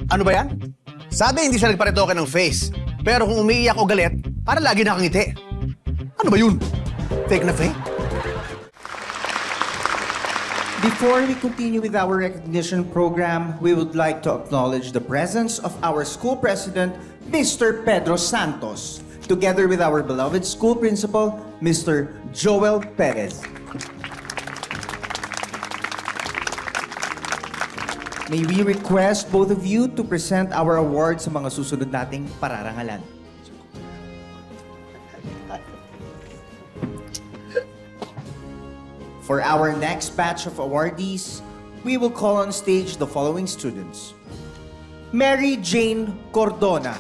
Ano ba yan? Sabi hindi siya nagparetoke ng face. Pero kung umiiyak o galit, para lagi nakangiti. Ano ba yun? Fake na fake? Before we continue with our recognition program, we would like to acknowledge the presence of our school president, Mr. Pedro Santos, together with our beloved school principal, Mr. Joel Perez. May we request both of you to present our awards sa mga susunod nating pararangalan. For our next batch of awardees, we will call on stage the following students. Mary Jane Cordona.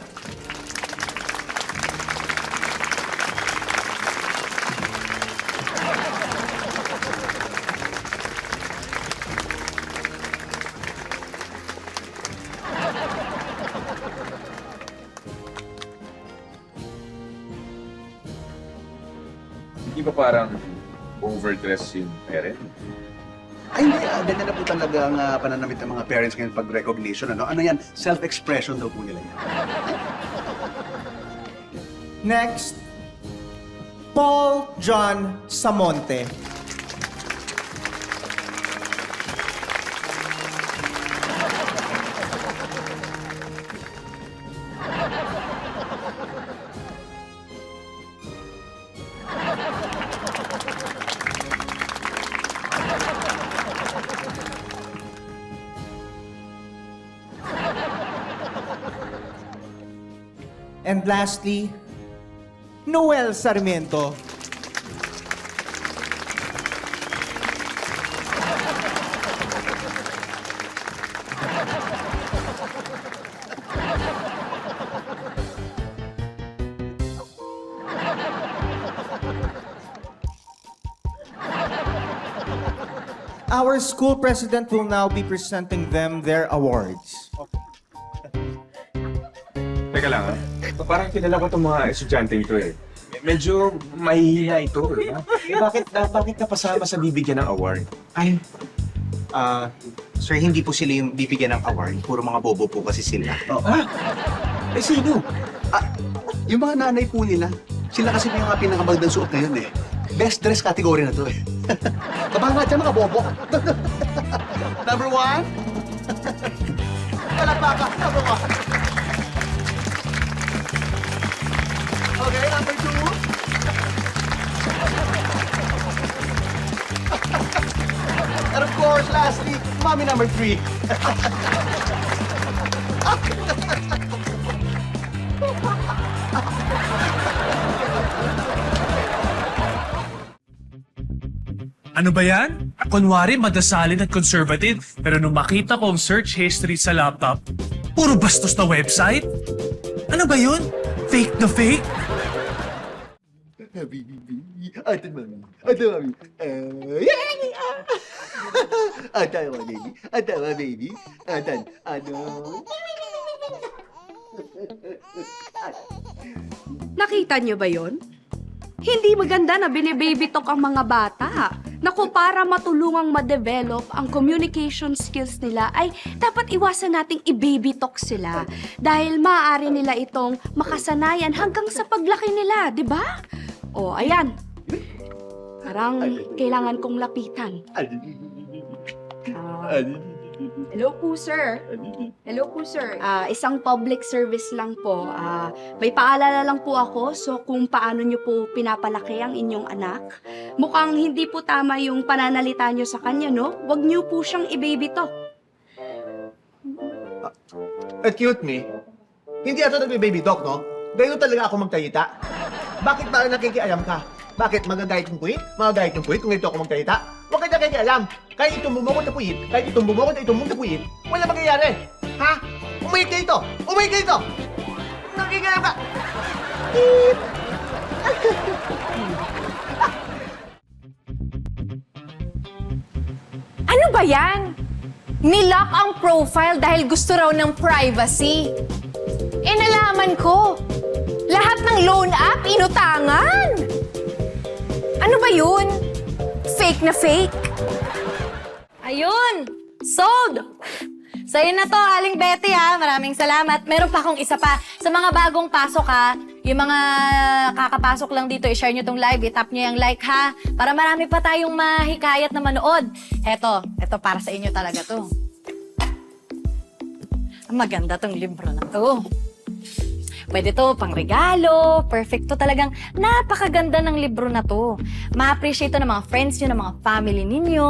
Hindi ba parang overdress yung parent? Ay, hindi. Ganyan na po talaga ang pananamit ng mga parents ngayon pag recognition. Ano yan? Self-expression daw po nila yan. Next, Paul John Samonte. And lastly, Noel Sarmiento. Our school president will now be presenting them their awards. Teka lang ha. Parang kilala ko itong mga estudyante ito eh. Medyo mahihina ito. Bakit napasama sa bibigyan ng award? Ay, sir, hindi po sila yung bibigyan ng award. Puro mga bobo po kasi sila. Eh sino? Yung mga nanay po nila, sila kasi yung mga pinakamagandang suot ngayon eh. Best dress category na to eh. Kabanga dyan mga bobo. Number one. Palakpaka, number one. Okay, number two. And of course, lastly, mommy number three. Ano ba yan? Kunwari madasalin at conservative, pero nung makita ko ang search history sa laptop, puro bastos na website? Ano ba yun? Fake na fake? Ate mami. Ate mami. Ate mami, baby. Ate mami, baby. Ate, ano? Nakita niyo ba yon? Hindi maganda na binibaby talk ang mga bata. Naku, para matulungang ma-develop ang communication skills nila ay dapat iwasan nating i-baby talk sila. Dahil maaari nila itong makasanayan hanggang sa paglaki nila, di ba? O, ayan. Parang kailangan kong lapitan. Hello po, sir. Hello po, sir. Isang public service lang po. May paalala lang po ako, so kung paano nyo po pinapalaki ang inyong anak. Mukhang hindi po tama yung pananalita nyo sa kanya, no? Huwag nyo po siyang i-baby talk. Cute me. Hindi ato nagbe-baby talk, no? Dahil talaga ako magtayita. Bakit ba nakikialam ka? Bakit magagayat yung puwit? Magagayat yung puwit kung ito ako magtayita? Huwag ka na nakikialam. Kahit itong bumukod na puwit, kahit itong bumukod na itong puwit, wala mangyayari. Ha? Umihit ka ito! Umihit ka ito! Nakikialam ka! Ano ba yan? Nilock ang profile dahil gusto raw ng privacy. Eh nalaman ko, lahat ng loan app inutangan. Ano ba yun? Fake na fake? Ayun! Sold! Sa'yo na to, Aling Betty ha. Maraming salamat. Meron pa akong isa pa. Sa mga bagong pasok ha, yung mga kakapasok lang dito, i-share nyo tong live, i-tap nyo yung like ha. Para marami pa tayong mahikayat na manood. Eto para sa inyo talaga to. Maganda tong libro na to. Pwede to pang regalo, perfect to talagang napakaganda ng libro na to. Ma-appreciate to ng mga friends nyo, ng mga family ninyo.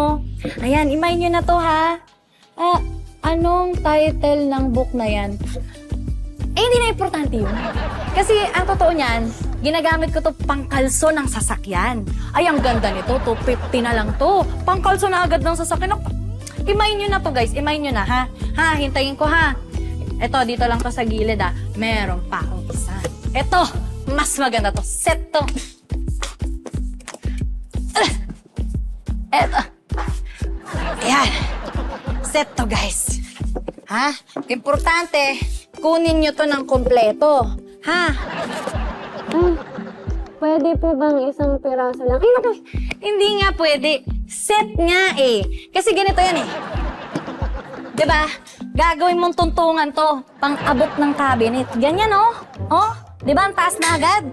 Ayan, imay nyo na to ha. Anong title ng book na yan? Hindi na importante yun. Kasi ang totoo niyan, ginagamit ko to pangkalso ng sasakyan. Ay, ang ganda nito, 250 na lang to. Pangkalso na agad ng sasakyan. Imay nyo na to guys, imay nyo na ha. Ha, hintayin ko ha. Eto, dito lang to sa gilid ha. Meron pa akong isa. Eto, mas maganda to. Set to. Eto. Ayan. Set to, guys. Ha? Importante, kunin nyo to ng kompleto. Ha? Pwede po bang isang piraso lang? Ay, naku! Hindi nga pwede. Set nga eh. Kasi ganito yan eh. Diba? Gagawin mong tuntungan to. Pang-abot ng cabinet. Ganyan oh. Oh? Diba? Ang taas na agad.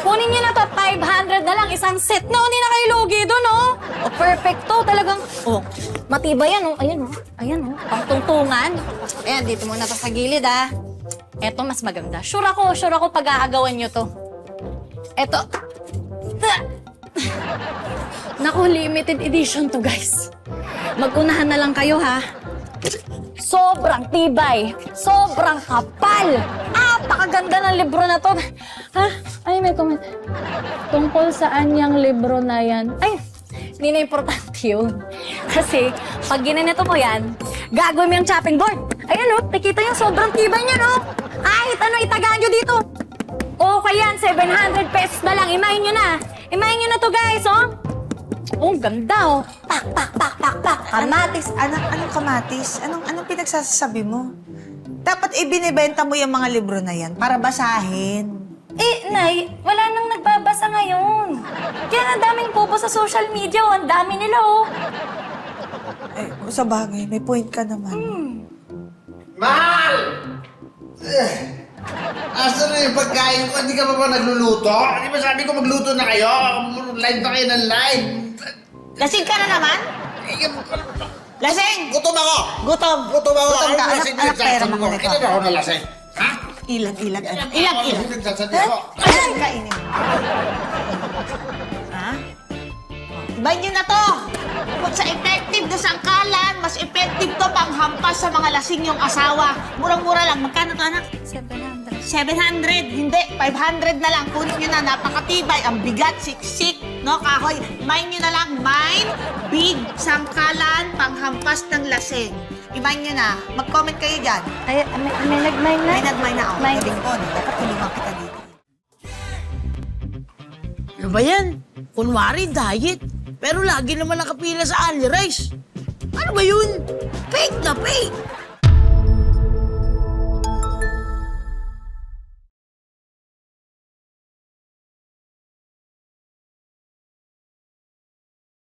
Kunin nyo na to. 500 na lang. Isang set. No, hindi na kayo lugi dun oh. Oh, perfect to. Talagang, oh. Matibay yan oh. Ayan oh. Ayan oh. Pang-tuntungan. Ayan, dito muna to sa gilid ah. Eto mas maganda. Sure ako pag-aagawan nyo to. Eto. Naku, limited edition to guys. Mag-unahan na lang kayo ha. Sobrang tibay. Sobrang kapal. Napakaganda ng libro na to. Ha? Ay, may comment. Tungkol saan yung libro na yan? Ay, hindi na importante yun. Kasi, pag ginanito mo yan, gagawin mo yung chopping board. Ayan o, nakita yung sobrang tibay niya no. Kahit ano, itagaan nyo dito. Okay yan, 700 pesos na lang. Imahin nyo na. Imahin nyo na to guys, oh. Oh, ganda oh. Pak, pak, pak, pak, pak. Kamatis? Anong kamatis? Anong pinagsasabi mo? Dapat ibinibenta mo yung mga libro na yan para basahin. Eh, Nay, wala nang nagbabasa ngayon. Kaya ang daming popo sa social media, oh. Ang dami nila, oh. Eh, sa bagay, may point ka naman. Mahal! Asan na yung pagkain ko? Hindi ka pa ba nagluluto? Di ba sabi ko magluto na kayo? Live na kayo ng live. Lasing ka na naman? Lasing! Gutom ako! Gutom! Gutom ako! Gutom ka. Lasing Anak pera nagsasabi mga ko. nito. Kailan ako nalasing? Ha? Ilag. Lasing nagsasabi ako. Ayan! Kainin mo. Ha? Ibahin nyo na to! Kung sa effective na sangkalan, mas effective to panghampas sa mga lasing yung asawa. Murang-mura lang. Magkano to, anak? 700. 700, hindi, 500 na lang. Kunin nyo na, napakatibay, ang bigat, siksik, no, kahoy. Mine nyo na lang, mine, big, sangkalan, panghampas ng lasing. I-mine nyo na. Mag-comment kayo dyan. Ay, may nag-mine na? May nag-mine na ako. Mine. Galing ko, no? Dapat tulungan kita dito. Ano ba yan? Kunwari, diet. Pero lagi naman nakapila sa Ali Rice. Ano ba yun? Fake